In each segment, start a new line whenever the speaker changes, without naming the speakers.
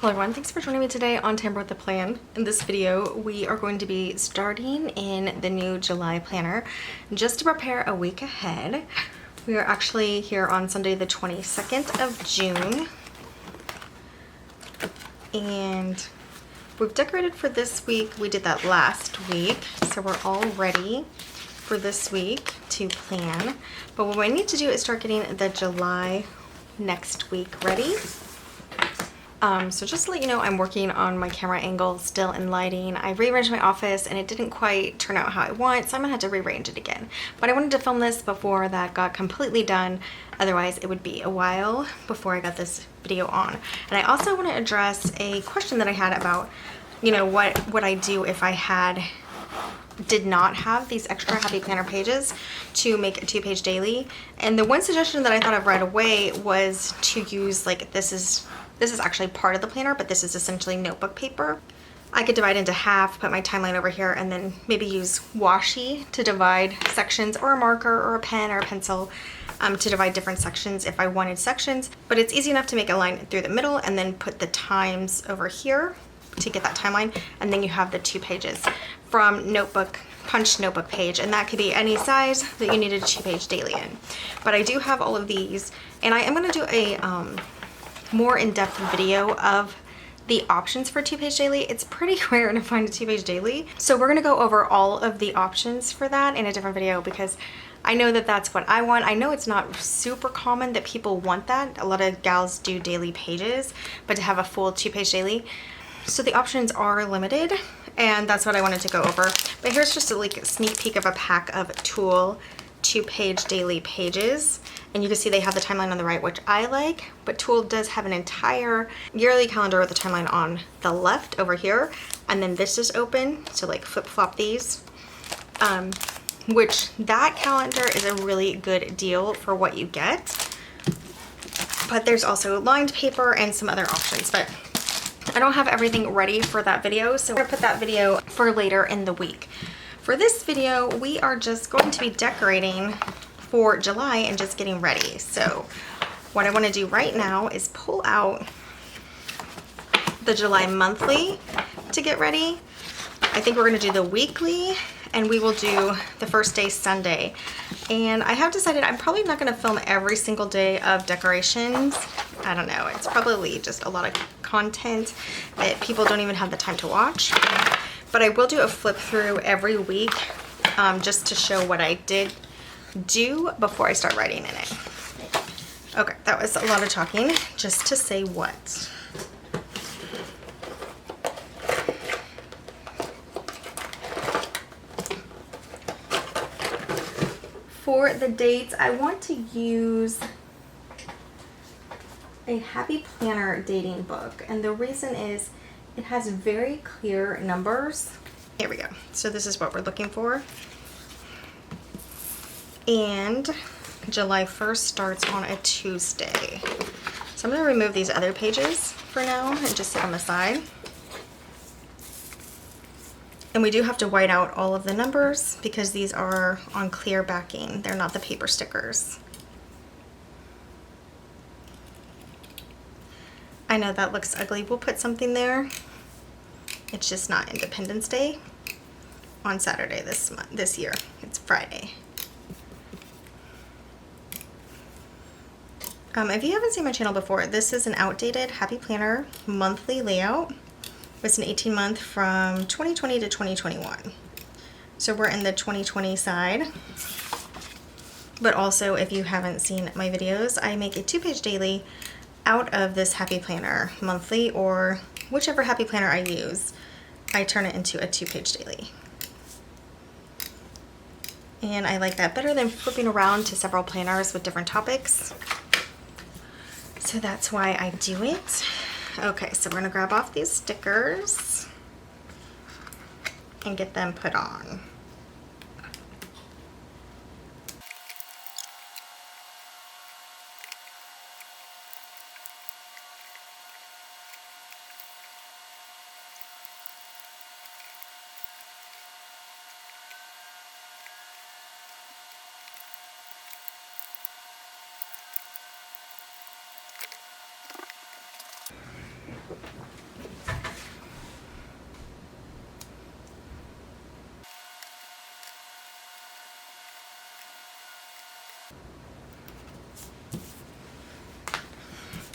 Hello everyone, thanks for joining me today on Tamper with a Plan. In this video, we are going to be starting in the new July planner just to prepare a week ahead. We are actually here on Sunday the 22nd of June. And we've decorated for this week. We did that last week, so we're all ready for this week to plan. But what we need to do is start getting the July next week ready. So just to let you know, I'm working on my camera angle still in lighting. I rearranged my office and it didn't quite turn out how I want, so I'm gonna have to rearrange it again. But I wanted to film this before that got completely done. Otherwise it would be a while before I got this video on. And I also want to address a question that I had about, what would I do if I did not have these extra Happy Planner pages to make a 2-page daily. And the one suggestion that I thought of right away was to use, like, this is actually part of the planner, but this is essentially notebook paper. I could divide into half, put my timeline over here, and then maybe use washi to divide sections, or a marker or a pen or a pencil to divide different sections if I wanted sections. But it's easy enough to make a line through the middle and then put the times over here to get that timeline, and then you have the 2 pages from punched notebook page, and that could be any size that you needed a 2-page daily in. But I do have all of these, and I am going to do a more in-depth video of the options for 2-page daily. It's pretty rare to find a 2-page daily, so we're going to go over all of the options for that in a different video, because I know that that's what I want. I know it's not super common that people want that. A lot of gals do daily pages, but to have a full 2-page daily, so the options are limited, and that's what I wanted to go over. But here's just a sneak peek of a pack of Tulle 2-page daily pages. And you can see they have the timeline on the right, which I like, but Tulle does have an entire yearly calendar with the timeline on the left over here. And then this is open, so like flip-flop these. Which that calendar is a really good deal for what you get. But there's also lined paper and some other options, but I don't have everything ready for that video, so I'm gonna put that video for later in the week. For this video, we are just going to be decorating for July and just getting ready. So what I want to do right now is pull out the July monthly to get ready. I think we're going to do the weekly, and we will do the first day Sunday. And I have decided I'm probably not going to film every single day of decorations. I don't know, it's probably just a lot of content that people don't even have the time to watch. But I will do a flip through every week just to show what I did do before I start writing in it. Okay, that was a lot of talking just to say what. For the dates, I want to use a Happy Planner dating book, and the reason is it has very clear numbers. Here we go. So this is what we're looking for. And July 1st starts on a Tuesday. So I'm going to remove these other pages for now and just sit on the side. And we do have to white out all of the numbers because these are on clear backing. They're not the paper stickers. I know that looks ugly. We'll put something there. It's just not Independence Day on Saturday this year. It's Friday. If you haven't seen my channel before, this is an outdated Happy Planner monthly layout. It's an 18-month from 2020 to 2021. So we're in the 2020 side. But also, if you haven't seen my videos, I make a 2-page daily out of this Happy Planner monthly, or whichever Happy Planner I use, I turn it into a 2-page daily. And I like that better than flipping around to several planners with different topics. So that's why I do it. Okay, so we're gonna grab off these stickers and get them put on.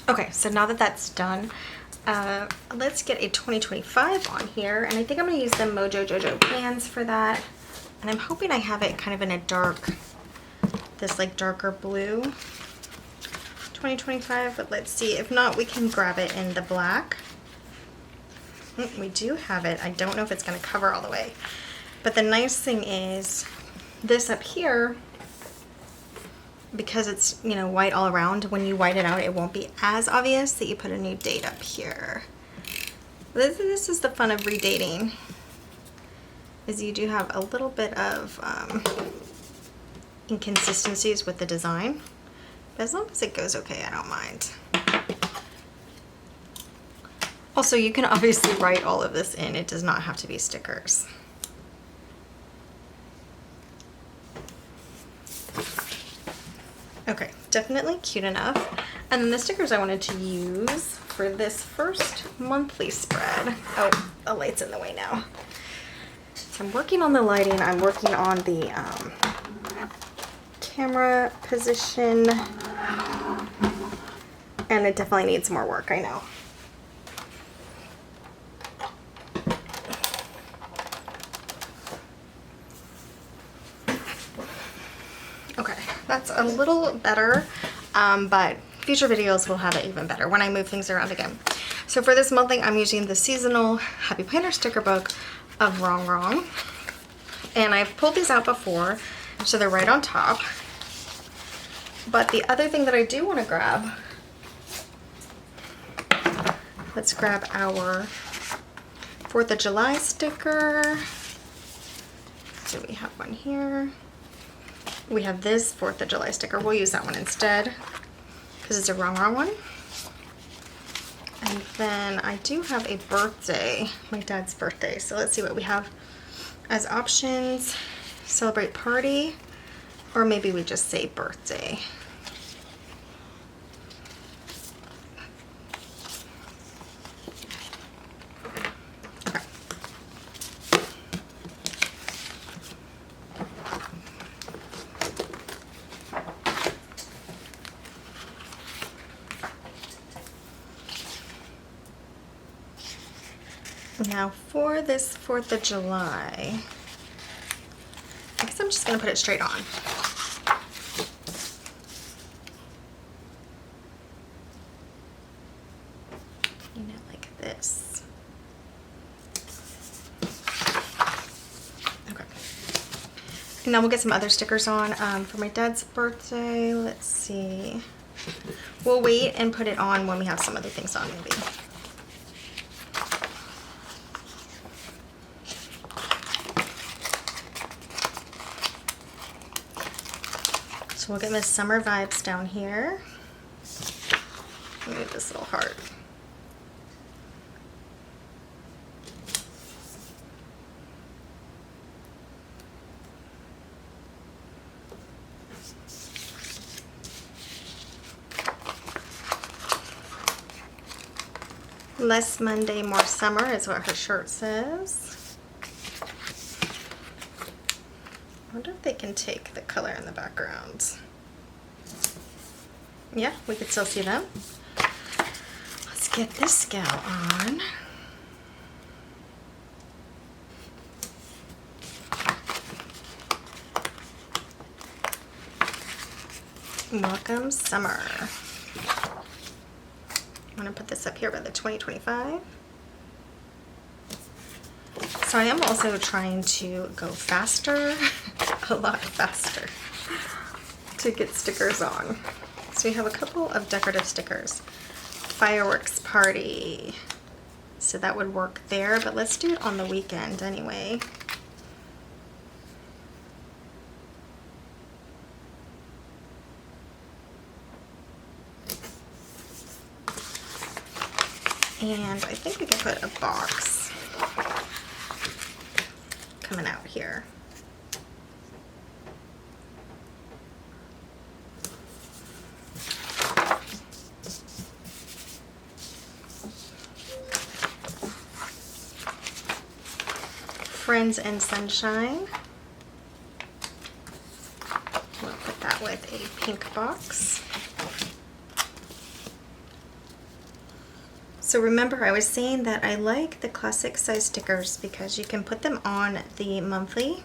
Okay, so now that that's done, let's get a 2025 on here. And I think I'm gonna use the Mojo Jojo pans for that. And I'm hoping I have it kind of in a dark, this like darker blue 2025, but let's see. If not, we can grab it in the black. We do have it. I don't know if it's gonna cover all the way. But the nice thing is this up here, because it's, you know, white all around, when you white it out, it won't be as obvious that you put a new date up here. This is the fun of redating, is you do have a little bit of inconsistencies with the design. But as long as it goes okay, I don't mind. Also, you can obviously write all of this in. It does not have to be stickers. Okay, definitely cute enough. And then the stickers I wanted to use for this first monthly spread. Oh, the light's in the way now. So I'm working on the lighting. I'm working on the camera position. And it definitely needs more work, I know. Okay, that's a little better, but future videos will have it even better when I move things around again. So for this monthly, I'm using the seasonal Happy Planner sticker book of Wrong Wrong. And I've pulled these out before, so they're right on top. But the other thing that I do want to grab, let's grab our 4th of July sticker. Do we have one here? We have this 4th of July sticker. We'll use that one instead because it's a Wrong Wrong one. And then I do have a birthday, my dad's birthday. So let's see what we have as options. Celebrate party, or maybe we just say birthday. Now for this 4th of July, I guess I'm just gonna put it straight on. You know, like this. Okay. And now we'll get some other stickers on for my dad's birthday. Let's see. We'll wait and put it on when we have some other things on, maybe. So we'll get Miss Summer Vibes down here. Move this little heart. Less Monday, more summer is what her shirt says. I wonder if they can take the color in the background. Yeah, we could still see them. Let's get this gal on. Welcome Summer. I'm gonna put this up here by the 2025. So I am also trying to go faster, a lot faster, to get stickers on. So we have a couple of decorative stickers. Fireworks party. So that would work there, but let's do it on the weekend anyway. And I think we can put a box coming out here. Friends and Sunshine. We'll put that with a pink box. So remember, I was saying that I like the classic size stickers because you can put them on the monthly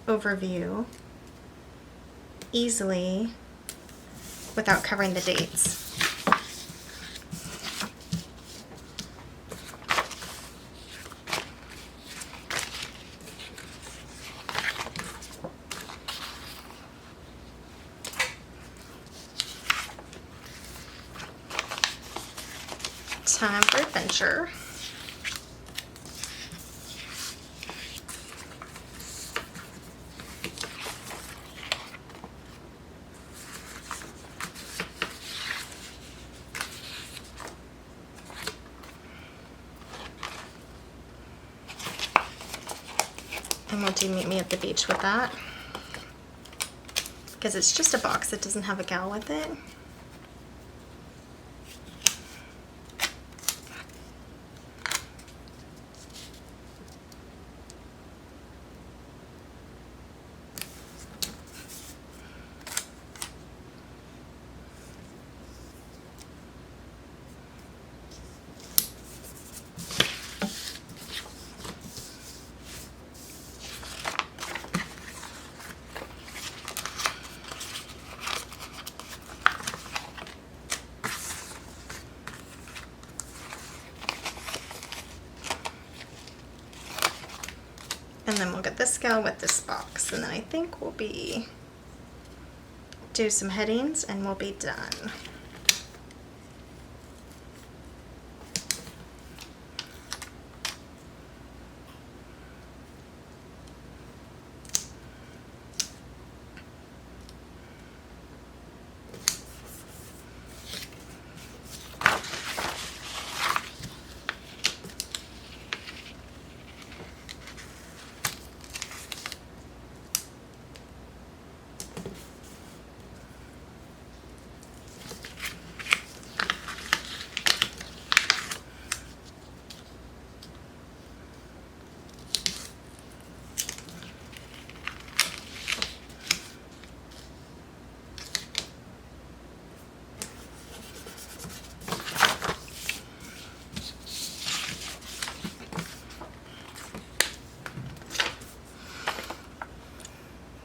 overview easily without covering the dates. Time for adventure. And we'll do Meet Me at the Beach with that, because it's just a box that doesn't have a gal with it. And then we'll get this gal with this box, and then I think we'll do some headings and we'll be done.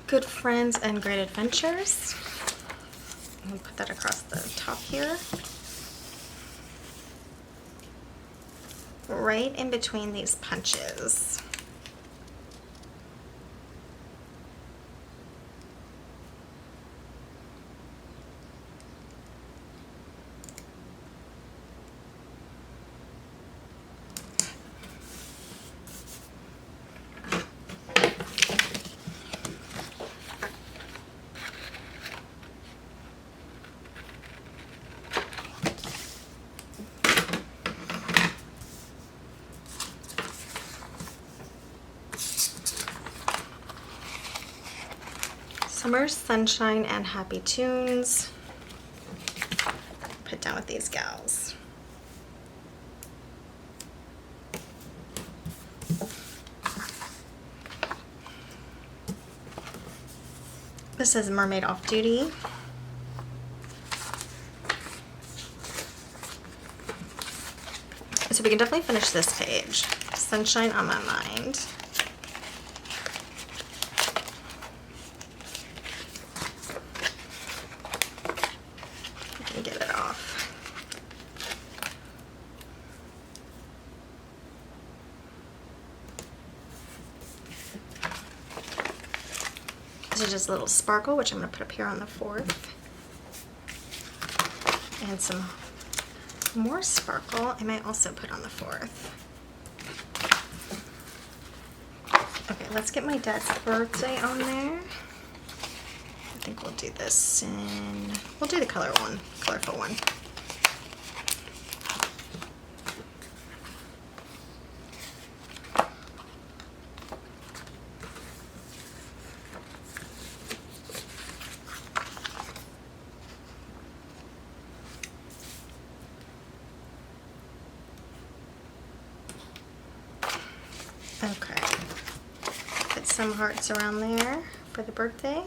Good Friends and Great Adventures. We'll put that across the top here. Right in between these punches. Summer Sunshine and Happy Tunes. Put down with these gals. This is Mermaid Off Duty. So we can definitely finish this page. Sunshine on My Mind. Get it off. This is just a little sparkle, which I'm going to put up here on the 4th. And some more sparkle I might also put on the 4th. Okay, let's get my dad's birthday on there. I think we'll do this, and we'll do the colorful one. Okay, put some hearts around there for the birthday.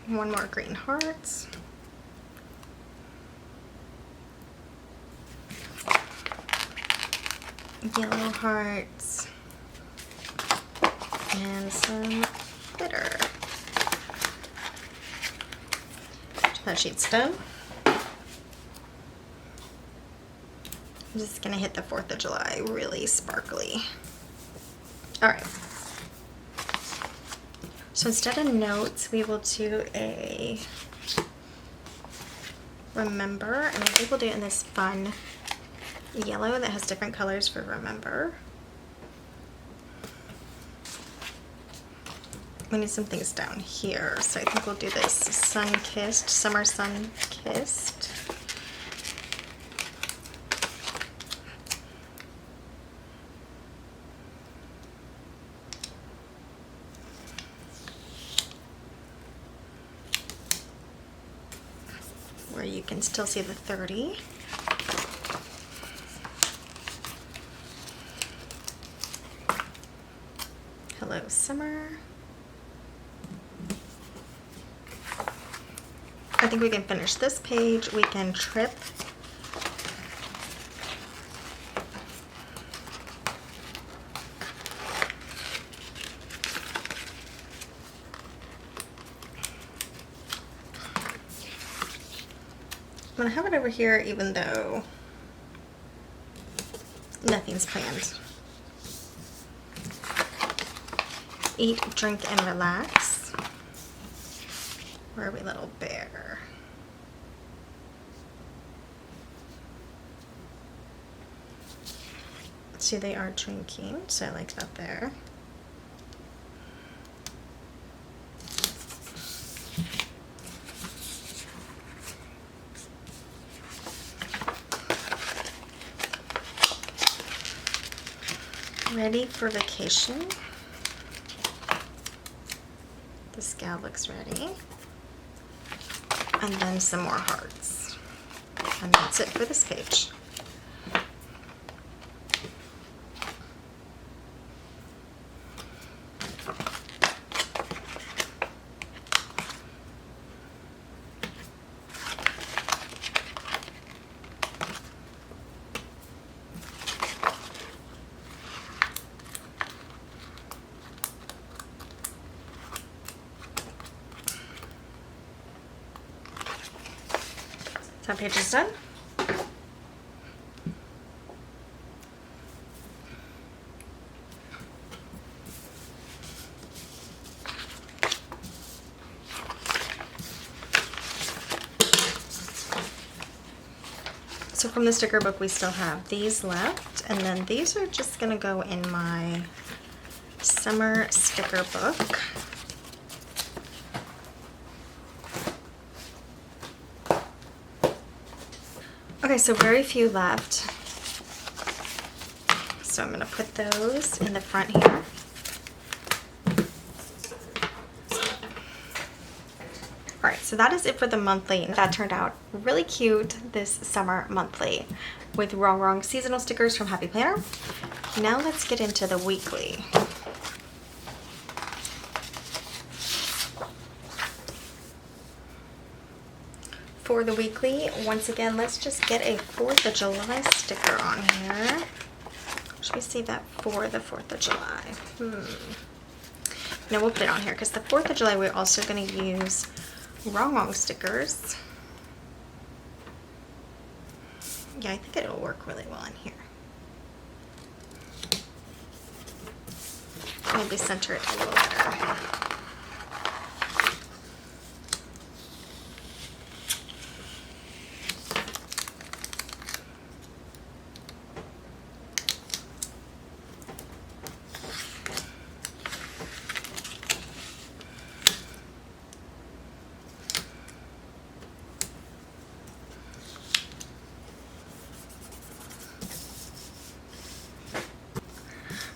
One more green hearts. Yellow hearts. And some glitter. That sheet's done. I'm just gonna hit the 4th of July really sparkly. All right. So instead of notes, we will do a remember, and I think we'll do it in this fun yellow that has different colors for remember. We need some things down here, so I think we'll do this sun-kissed, summer sun-kissed. Where you can still see the 30. Hello, summer. I think we can finish this page. We can trip. I'm gonna have it over here even though nothing's planned. Eat, drink, and relax. Where are we, little bear? See, they are drinking, so I like that there. Ready for vacation. This gal looks ready. And then some more hearts. And that's it for this page. That page is done. So from the sticker book, we still have these left, and then these are just gonna go in my summer sticker book. Okay, so very few left. So I'm gonna put those in the front here. All right, so that is it for the monthly. That turned out really cute, this summer monthly, with Wrong Wrong seasonal stickers from Happy Planner. Now let's get into the weekly. For the weekly, once again, let's just get a 4th of July sticker on here. Should we save that for the 4th of July? No, we'll put it on here because the 4th of July, we're also going to use Wrong Wrong stickers. Yeah, I think it'll work really well in here. Maybe center it a little better.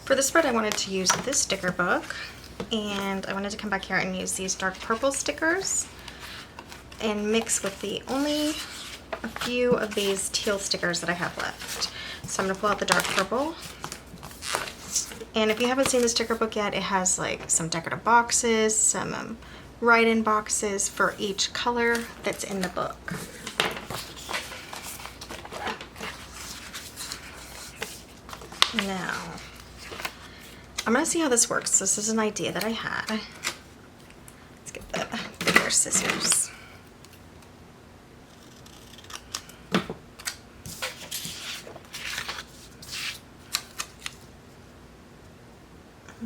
For the spread, I wanted to use this sticker book, and I wanted to come back here and use these dark purple stickers and mix with the only a few of these teal stickers that I have left. So I'm going to pull out the dark purple. And if you haven't seen the sticker book yet, it has like some decorative boxes, some write-in boxes for each color that's in the book. Now, I'm gonna see how this works. This is an idea that I had. Let's get the bigger scissors.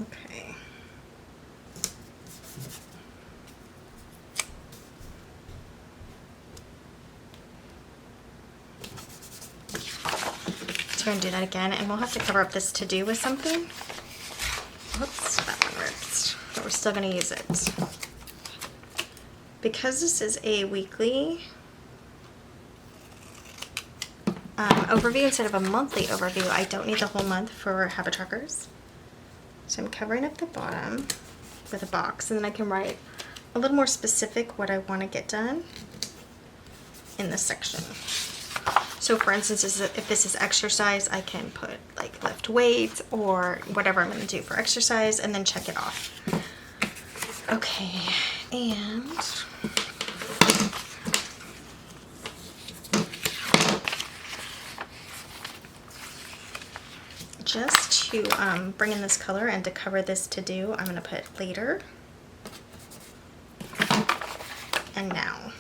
Okay. So we're gonna do that again, and we'll have to cover up this to-do with something. Oops, that one ripped, but we're still gonna use it. Because this is a weekly overview instead of a monthly overview, I don't need the whole month for habit trackers. So I'm covering up the bottom with a box, and then I can write a little more specific what I want to get done in this section. So for instance, if this is exercise, I can put like lift weights or whatever I'm going to do for exercise and then check it off. Okay, and just to bring in this color and to cover this to do, I'm going to put later and now.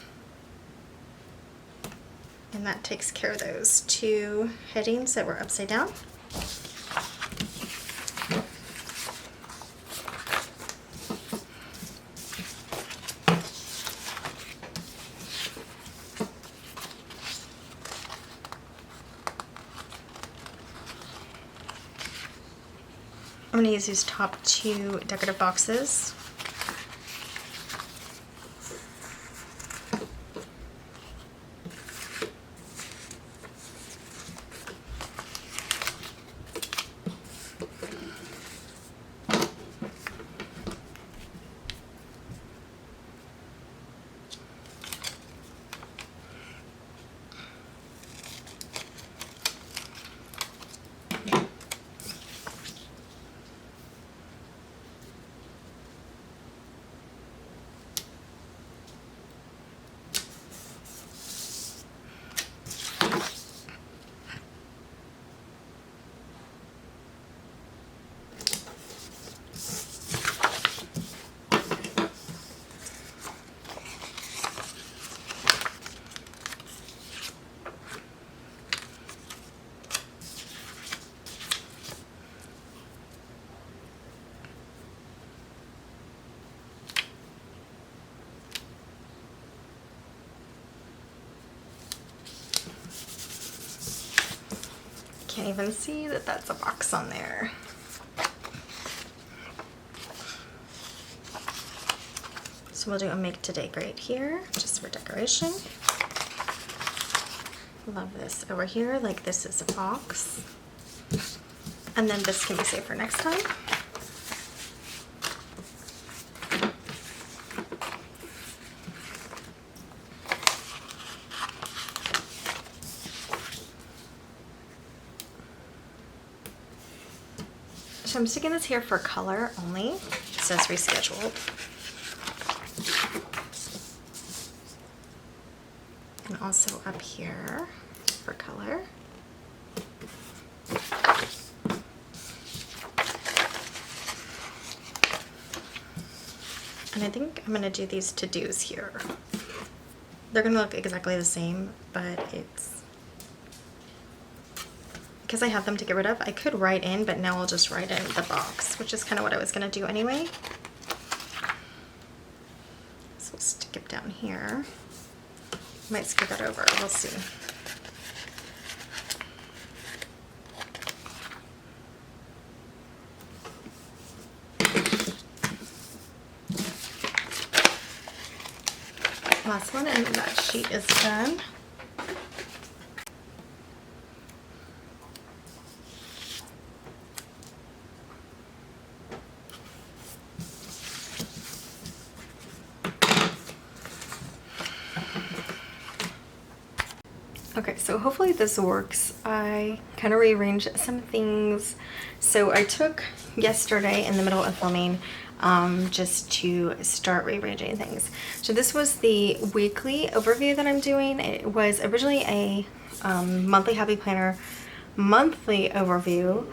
And that takes care of those two headings that were upside down. I'm going to use these top two decorative boxes. Can't even see that that's a box on there. So we'll do a make to decorate here, just for decoration. Love this over here, like this is a box. And then this can be saved for next time. So I'm sticking this here for color only. It says rescheduled. And also up here for color. And I think I'm gonna do these to-dos here. They're gonna look exactly the same, but it's because I have them to get rid of. I could write in, but now I'll just write in the box, which is kind of what I was gonna do anyway. So we'll stick it down here. Might skip that over, we'll see. Last one, and that sheet is done. Okay, so hopefully this works. I kind of rearranged some things. So I took yesterday in the middle of filming, just to start rearranging things. So this was the weekly overview that I'm doing. It was originally a monthly Happy Planner monthly overview,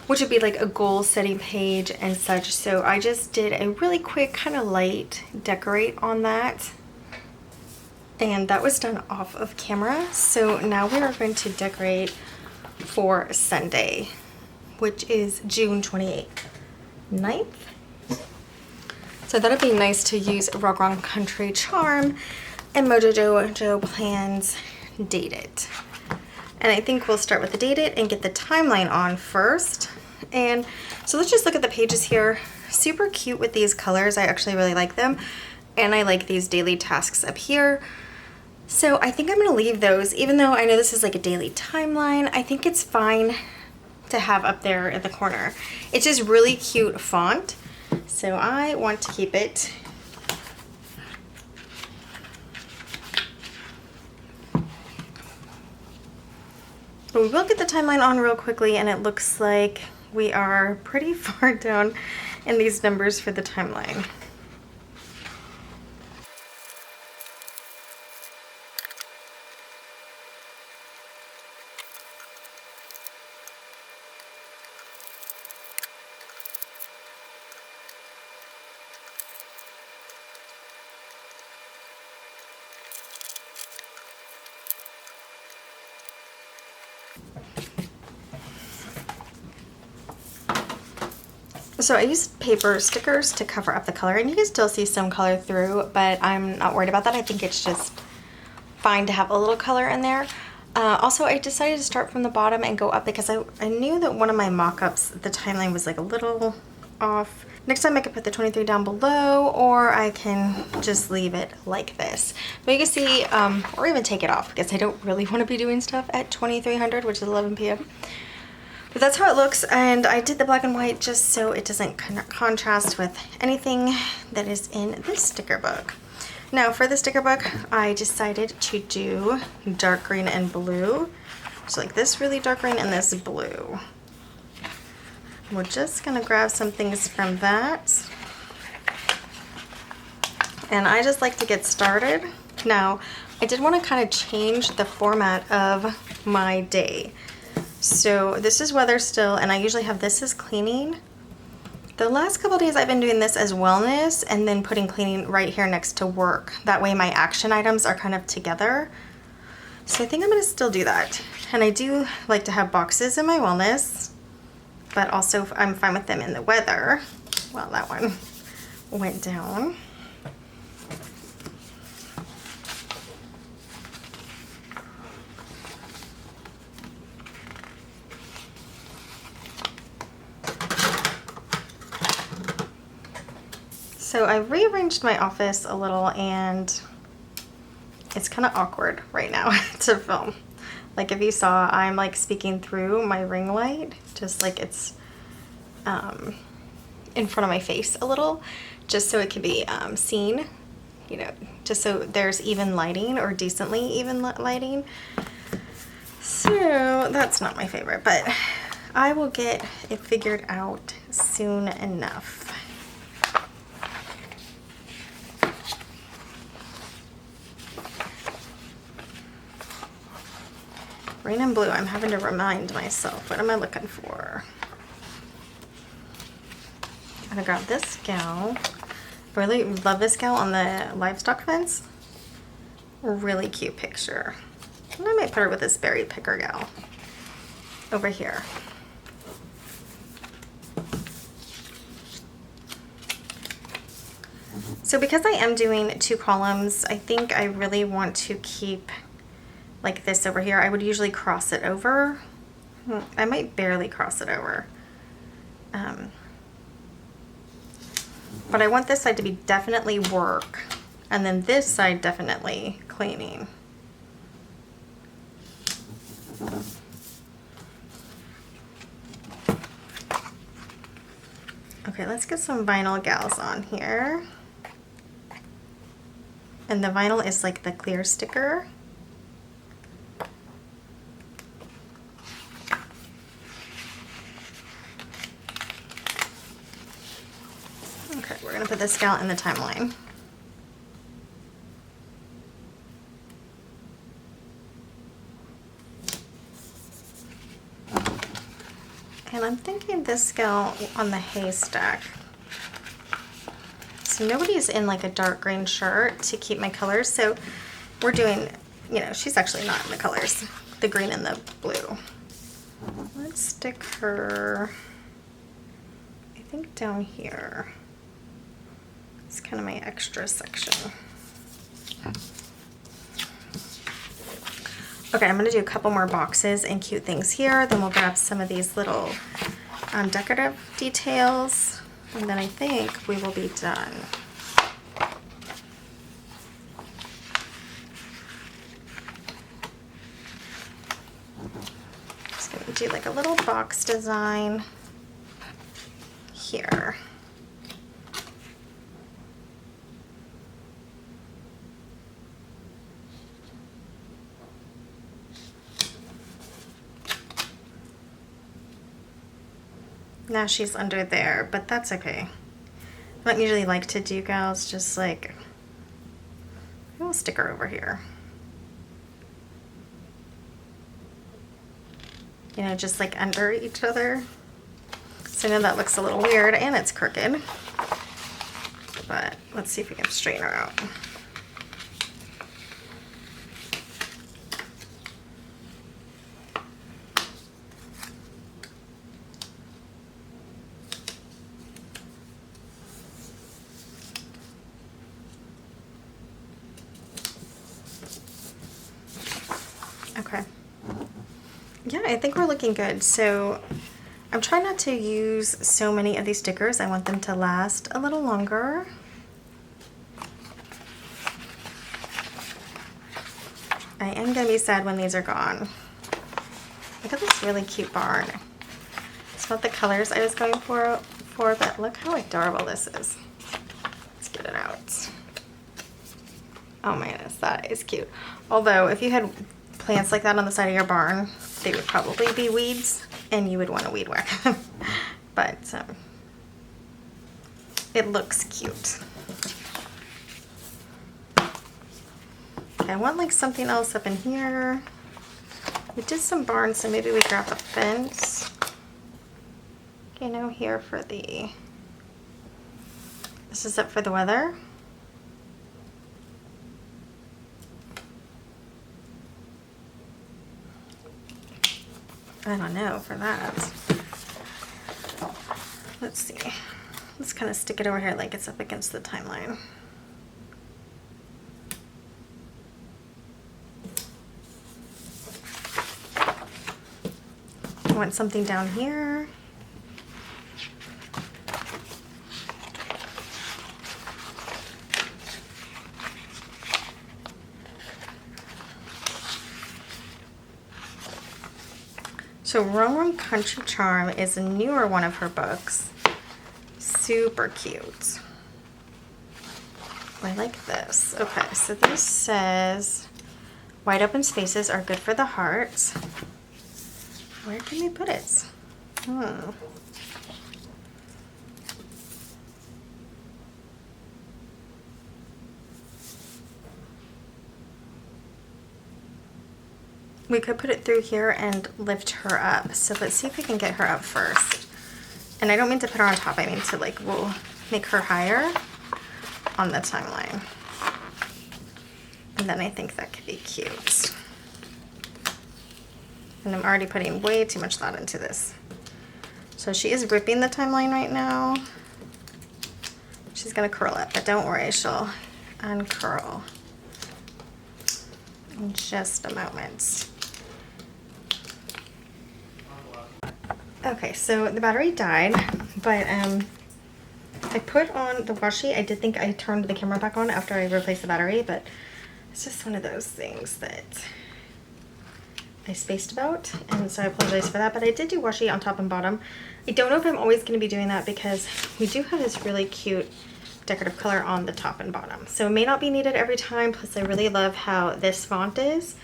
which would be like a goal setting page and such. So I just did a really quick kind of light decorate on that. And that was done off of camera. So now we are going to decorate for Sunday, which is June 28th. 9th. So that'd be nice to use Rock Wrong Country Charm and Mojo Jojo Plans Date It. And I think we'll start with the Date It and get the timeline on first. And so let's just look at the pages here. Super cute with these colors. I actually really like them. And I like these daily tasks up here. So I think I'm going to leave those, even though I know this is like a daily timeline. I think it's fine to have up there in the corner. It's just really cute font. So I want to keep it. But we will get the timeline on real quickly, and it looks like we are pretty far down in these numbers for the timeline. So I used paper stickers to cover up the color, and you can still see some color through, but I'm not worried about that. I think it's just fine to have a little color in there. Also, I decided to start from the bottom and go up because I knew that one of my mock-ups, the timeline was like a little off. Next time I could put the 23 down below, or I can just leave it like this. But you can see, or even take it off, because I don't really want to be doing stuff at 2300, which is 11 p.m. But that's how it looks, and I did the black and white just so it doesn't contrast with anything that is in this sticker book. Now for the sticker book, I decided to do dark green and blue. So like this really dark green and this blue. We're just gonna grab some things from that. And I just like to get started. Now, I did want to kind of change the format of my day. So this is weather still, and I usually have this as cleaning. The last couple days I've been doing this as wellness and then putting cleaning right here next to work. That way my action items are kind of together. So I think I'm going to still do that. And I do like to have boxes in my wellness, but also I'm fine with them in the weather. Well, that one went down. So I rearranged my office a little, and it's kind of awkward right now to film. Like if you saw, I'm like speaking through my ring light, just like it's in front of my face a little, just so it can be seen, you know, just so there's even lighting, or decently even lighting. So that's not my favorite, but I will get it figured out soon enough. Green and blue, I'm having to remind myself. What am I looking for? I'm gonna grab this gal. I really love this gal on the livestock fence. Really cute picture. And I might put her with this berry picker gal over here. So because I am doing 2 columns, I think I really want to keep like this over here. I would usually cross it over. I might barely cross it over. But I want this side to be definitely work, and then this side definitely cleaning. Okay, let's get some vinyl gals on here. And the vinyl is like the clear sticker. gonna put this gal in the timeline. And I'm thinking this gal on the haystack. So nobody's in like a dark green shirt to keep my colors. So we're doing, you know, she's actually not in the colors, the green and the blue. Let's stick her, I think down here. It's kind of my extra section. Okay, I'm gonna do a couple more boxes and cute things here. Then we'll grab some of these little decorative details. And then I think we will be done. Just gonna do like a little box design here. Now she's under there, but that's okay. I don't usually like to do gals, just like, we'll stick her over here. You know, just like under each other. So I know that looks a little weird and it's crooked, but let's see if we can straighten her out. Okay. Yeah, I think we're looking good. So I'm trying not to use so many of these stickers. I want them to last a little longer. I am gonna be sad when these are gone. Look at this really cute barn. It's not the colors I was going for, but look how adorable this is. Let's get it out. Oh my goodness, that is cute. Although if you had plants like that on the side of your barn, they would probably be weeds and you would want to weed whack them. But it looks cute. Okay, I want like something else up in here. We did some barns, so maybe we grab a fence. You know, here for the, this is it for the weather. I don't know for that. Let's see. Let's kind of stick it over here like it's up against the timeline. I want something down here. So Rum Rum Country Charm is a newer one of her books. Super cute. I like this. Okay, so this says, wide open spaces are good for the heart. Where can we put it? We could put it through here and lift her up. So let's see if we can get her up first. And I don't mean to put her on top, I mean to like, we'll make her higher on the timeline. And then I think that could be cute. And I'm already putting way too much thought into this. So she is ripping the timeline right now. She's gonna curl it, but don't worry, she'll uncurl in just a moment. Okay, so the battery died, but I put on the washi. I did think I turned the camera back on after I replaced the battery, but it's just one of those things that I spaced about, and so I apologize for that, but I did do washi on top and bottom. I don't know if I'm always going to be doing that because we do have this really cute decorative color on the top and bottom. So it may not be needed every time, plus I really love how this font is.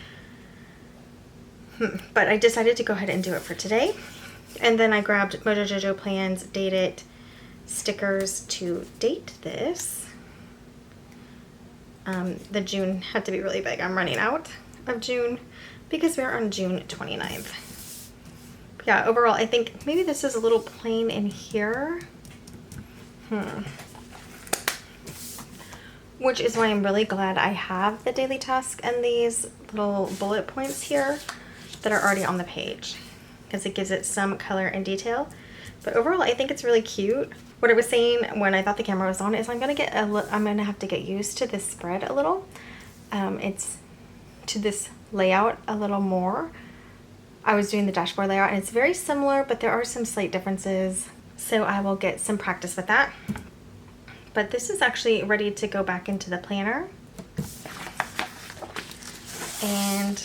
But I decided to go ahead and do it for today. And then I grabbed Mojo Jojo plans, Date It, stickers to date this. The June had to be really big. I'm running out of June because we're on June 29th. Yeah, overall, I think maybe this is a little plain in here. Which is why I'm really glad I have the daily task and these little bullet points here that are already on the page, because it gives it some color and detail. But overall, I think it's really cute. What I was saying when I thought the camera was on is I'm gonna have to get used to this spread a little. It's to this layout a little more. I was doing the dashboard layout and it's very similar, but there are some slight differences. So I will get some practice with that. But this is actually ready to go back into the planner. And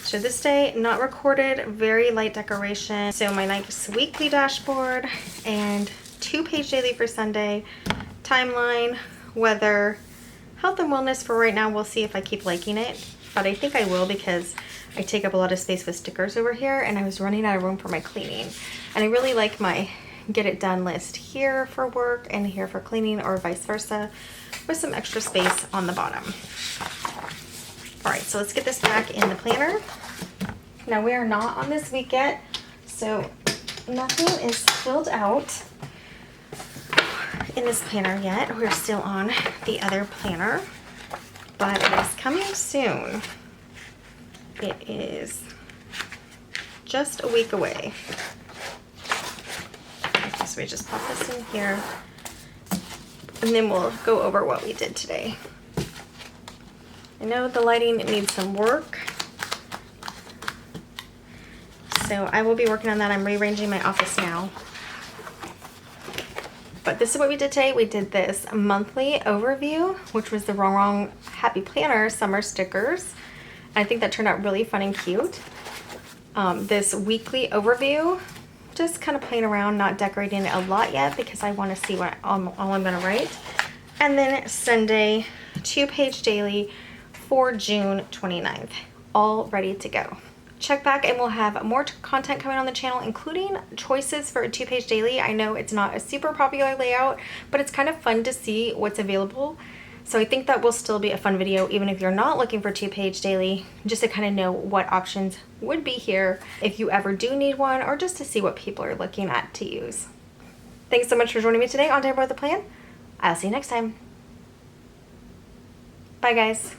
so this day, not recorded, very light decoration. So my nice weekly dashboard and 2-page daily for Sunday, timeline, weather, health and wellness for right now. We'll see if I keep liking it, but I think I will because I take up a lot of space with stickers over here and I was running out of room for my cleaning. And I really like my get it done list here for work and here for cleaning, or vice versa, with some extra space on the bottom. All right, so let's get this back in the planner. Now we are not on this week yet, so nothing is filled out in this planner yet. We're still on the other planner, but it is coming soon. It is just a week away. So we just pop this in here and then we'll go over what we did today. I know the lighting needs some work, so I will be working on that. I'm rearranging my office now. But this is what we did today. We did this monthly overview, which was the Wrong Happy Planner summer stickers. I think that turned out really fun and cute. This weekly overview, just kind of playing around, not decorating it a lot yet because I want to see what all I'm going to write. And then Sunday, 2-page daily for June 29th, all ready to go. Check back and we'll have more content coming on the channel, including choices for a 2-page daily. I know it's not a super popular layout, but it's kind of fun to see what's available. So I think that will still be a fun video, even if you're not looking for 2-page daily, just to kind of know what options would be here if you ever do need one, or just to see what people are looking at to use. Thanks so much for joining me today on Day Aboard the Plan. I'll see you next time. Bye guys.